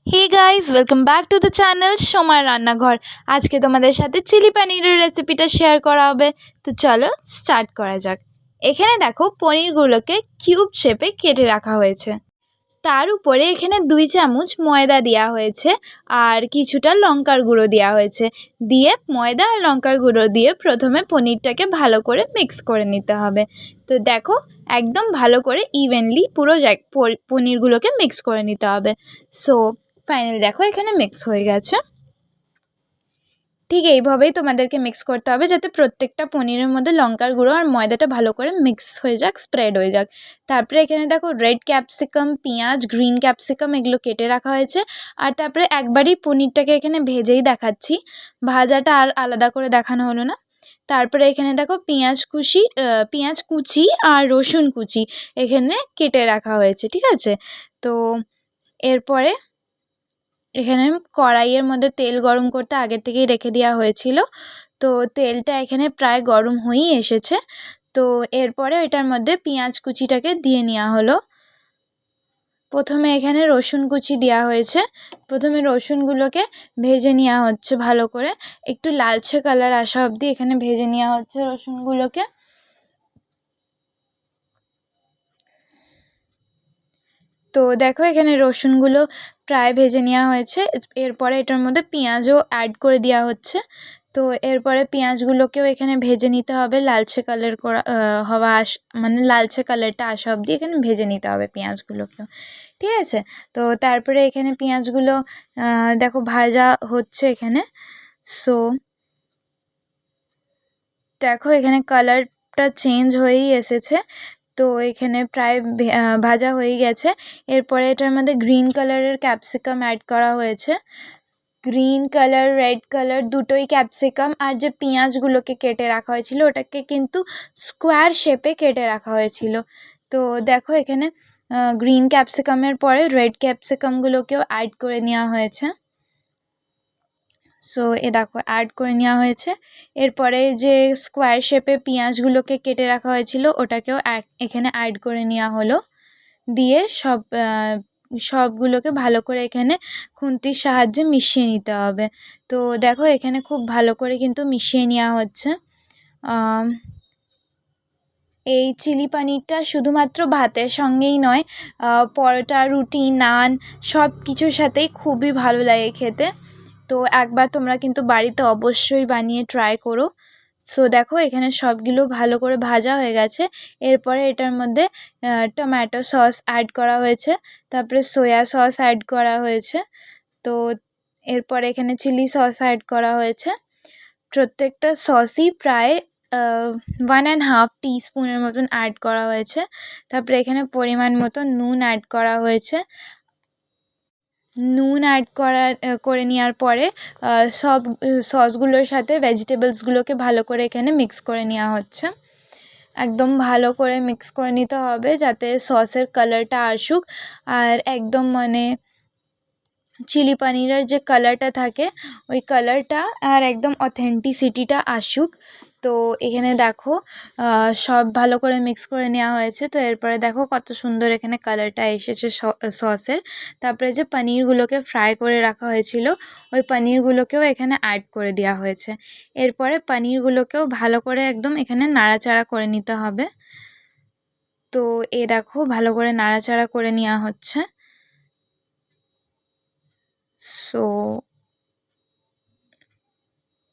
Hey guys, welcome back to the channel সোমার রান্নাঘর। আজকে তোমাদের সাথে চিলি পনিরের রেসিপিটা শেয়ার করা হবে। তো চলো স্টার্ট করা যাক। এখানে দেখো পনিরগুলোকে কিউব শেপে কেটে রাখা হয়েছে। তার উপরে এখানে 2 চামচ ময়দা দেওয়া হয়েছে আর কিছুটা লঙ্কার গুঁড়ো দেওয়া হয়েছে। দিয়ে ময়দা আর লঙ্কার গুঁড়ো দিয়ে প্রথমে পনিরটাকে ভালো করে মিক্স করে নিতে হবে। তো দেখো একদম ভালো করে ইভেনলি পুরো পনিরগুলোকে মিক্স করে নিতে হবে। সো ফাইনালি দেখো এখানে মিক্স হয়ে গেছে। ঠিক এইভাবেই তোমাদেরকে মিক্স করতে হবে যাতে প্রত্যেকটা পনিরের মধ্যে লঙ্কার গুঁড়ো আর ময়দাটা ভালো করে মিক্স হয়ে যাক, স্প্রেড হয়ে যাক। তারপরে এখানে দেখো রেড ক্যাপসিকাম, পেঁয়াজ, গ্রিন ক্যাপসিকাম এগুলো কেটে রাখা হয়েছে। আর তারপরে একবারই পনিরটাকে এখানে ভেজেই দেখাচ্ছি, ভাজাটা আর আলাদা করে দেখানো হলো না। তারপরে এখানে দেখো পেঁয়াজ কুচি আর রসুন কুচি এখানে কেটে রাখা হয়েছে, ঠিক আছে। তো এরপরে এখানে কড়াইয়ের মধ্যে তেল গরম করতে আগের থেকেই রেখে দেওয়া হয়েছিল। তো তেলটা এখানে প্রায় গরম হয়েই এসেছে। তো এরপরে এটার মধ্যে পেঁয়াজ কুচিটাকে দিয়ে নেওয়া হলো। প্রথমে এখানে রসুন কুচি দেওয়া হয়েছে। প্রথমে রসুনগুলোকে ভেজে নেওয়া হচ্ছে ভালো করে, একটু লালচে কালার আসা অবধি এখানে ভেজে নেওয়া হচ্ছে রসুনগুলোকে। তো দেখো এখানে রসুনগুলো প্রায় ভেজে নেওয়া হয়েছে। এরপরে এটার মধ্যে পেঁয়াজও অ্যাড করে দেওয়া হচ্ছে। তো এরপরে পেঁয়াজগুলোকেও এখানে ভেজে নিতে হবে, লালচে কালার করা মানে লালচে কালারটা আসা অবধি এখানে ভেজে নিতে হবে পেঁয়াজগুলোকেও, ঠিক আছে। তো তারপরে এখানে পেঁয়াজগুলো দেখো ভাজা হচ্ছে এখানে। সো দেখো এখানে কালারটা চেঞ্জ হয়েই এসেছে। তো এখানে প্রায় ভাজা হয়ে গেছে। এরপরে এটার মধ্যে গ্রিন কালারের ক্যাপসিকাম অ্যাড করা হয়েছে। গ্রিন কালার, রেড কালার দুটোই ক্যাপসিকাম। আর যে পেঁয়াজগুলোকে কেটে রাখা হয়েছিল ওটাকে কিন্তু স্কোয়ার শেপে কেটে রাখা হয়েছিল। তো দেখো এখানে গ্রিন ক্যাপসিকামের পরে রেড ক্যাপসিকামগুলোকেও অ্যাড করে নেওয়া হয়েছে। সো দেখো অ্যাড করে নেওয়া হয়েছে। এরপরে যে স্কোয়ার শেপে পেঁয়াজগুলোকে কেটে রাখা হয়েছিল ওটাকেও এখানে অ্যাড করে নেওয়া হলো। দিয়ে সবগুলোকে ভালো করে এখানে খুন্তির সাহায্যে মিশিয়ে নিতে হবে। তো দেখো এখানে খুব ভালো করে কিন্তু মিশিয়ে নেওয়া হচ্ছে। এই চিলি পনিরটা শুধুমাত্র ভাতের সঙ্গেই নয়, পরোটা, রুটি, নান সব কিছুর সাথেই খুবই ভালো লাগে খেতে। তো একবার তোমরা কিন্তু বাড়িতে অবশ্যই বানিয়ে ট্রাই করো। সো দেখো এখানে সবগুলো ভালো করে ভাজা হয়ে গেছে। এরপরে এটার মধ্যে টমেটো সস অ্যাড করা হয়েছে, তারপরে সয়া সস অ্যাড করা হয়েছে। তো এরপরে এখানে চিলি সস অ্যাড করা হয়েছে। প্রত্যেকটা সসই প্রায় 1.5 টিস্পুনের মতন অ্যাড করা হয়েছে। তারপরে এখানে পরিমাণ মতো নুন অ্যাড করা হয়েছে। নুন অ্যাড করে নেওয়ার পরে সব সসগুলোর সাথে ভেজিটেবলসগুলোকে ভালো করে এখানে মিক্স করে নেওয়া হচ্ছে। একদম ভালো করে মিক্স করে নিতে হবে যাতে সসের কালারটা আসুক আর একদম মানে চিলি পনিরের যে কালারটা থাকে ওই কালারটা আর একদম অথেন্টিসিটিটা আসুক। তো এখানে দেখো সব ভালো করে মিক্স করে নেওয়া হয়েছে। তো এরপরে দেখো কত সুন্দর এখানে কালারটা এসেছে সসের। তারপরে যে পনিরগুলোকে ফ্রাই করে রাখা হয়েছিল ওই পনিরগুলোকেও এখানে অ্যাড করে দেওয়া হয়েছে। এরপরে পনিরগুলোকেও ভালো করে একদম এখানে নাড়াচাড়া করে নিতে হবে। তো দেখো ভালো করে নাড়াচাড়া করে নেওয়া হচ্ছে। সো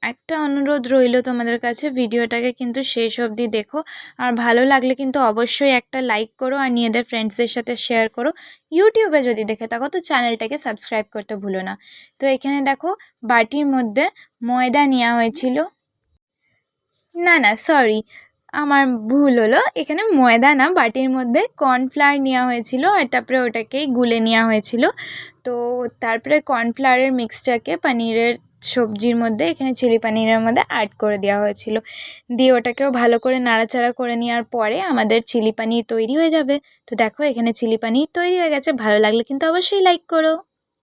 একটা অনুরোধ রইল তোমাদের কাছে, ভিডিওটাকে কিন্তু শেষ অবধি দেখো। আর ভালো লাগলে কিন্তু অবশ্যই একটা লাইক করো আর নিজেদের ফ্রেন্ডসদের সাথে শেয়ার করো। ইউটিউবে যদি দেখে থাকো তো চ্যানেলটাকে সাবস্ক্রাইব করতে ভুলো না। তো এখানে দেখো বাটির মধ্যে ময়দা নেওয়া হয়েছিল, না সরি আমার ভুল হলো, এখানে ময়দা না, বাটির মধ্যে কর্নফ্লাওয়ার নেওয়া হয়েছিল আর তারপরে ওটাকেই গুলে নেওয়া হয়েছিল। তো তারপরে কর্নফ্লাওয়ারের মিক্সটাকে পনিরের সবজির মধ্যে, এখানে চিলি পনিরের মধ্যে অ্যাড করে দেওয়া হয়েছিল। দিয়ে ওটাকেও ভালো করে নাড়াচাড়া করে নেওয়ার পরে আমাদের চিলি পনির তৈরি হয়ে যাবে। তো দেখো এখানে চিলি পনির তৈরি হয়ে গেছে। ভালো লাগলে কিন্তু অবশ্যই লাইক করো।